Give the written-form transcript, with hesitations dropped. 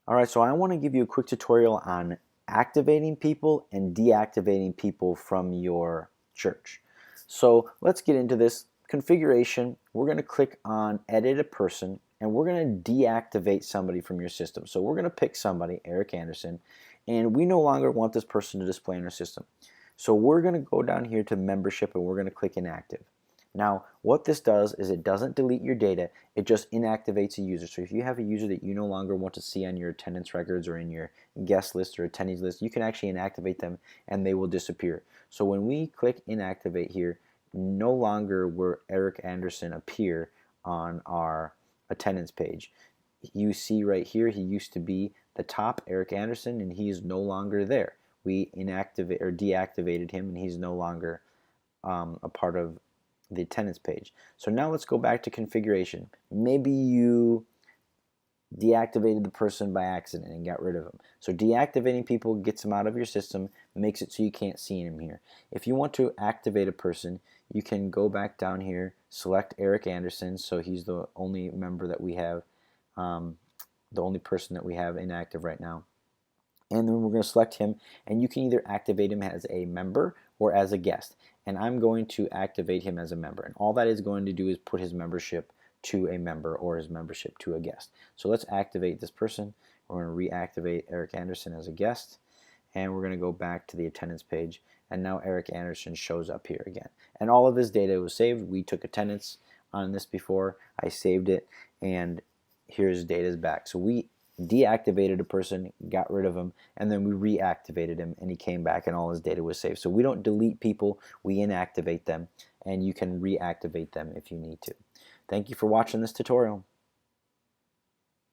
Alright, so I want to give you a quick tutorial on activating people and deactivating people from your church. So let's get into this configuration. We're going to click on edit a person and we're going to deactivate somebody from your system. So we're going to pick somebody, Eric Anderson, and we no longer want this person to display in our system. So we're going to go down here to membership and we're going to click inactive. Now, what this does is it doesn't delete your data, it just inactivates a user. So if you have a user that you no longer want to see on your attendance records or in your guest list or attendees list, you can actually inactivate them and they will disappear. So when we click inactivate here, no longer will Eric Anderson appear on our attendance page. You see right here, he used to be the top Eric Anderson and he is no longer there. We inactivate or deactivated him and he's no longer a part of the attendance page. So now let's go back to configuration. Maybe you deactivated the person by accident and got rid of them. So deactivating people gets them out of your system, makes it so you can't see him here. If you want to activate a person, you can go back down here, select Eric Anderson, so he's the only member that we have, the only person that we have inactive right now. And then we're going to select him, and you can either activate him as a member or as a guest. And I'm going to activate him as a member, and all that is going to do is put his membership to a member or his membership to a guest. So let's activate this person. We're going to reactivate Eric Anderson as a guest, and we're going to go back to the attendance page, and now Eric Anderson shows up here again. And all of his data was saved. We took attendance on this before. I saved it, and here's his data is back. So we deactivated a person, got rid of him, and then we reactivated him and he came back and all his data was saved. So we don't delete people, we inactivate them, and you can reactivate them if you need to. Thank you for watching this tutorial.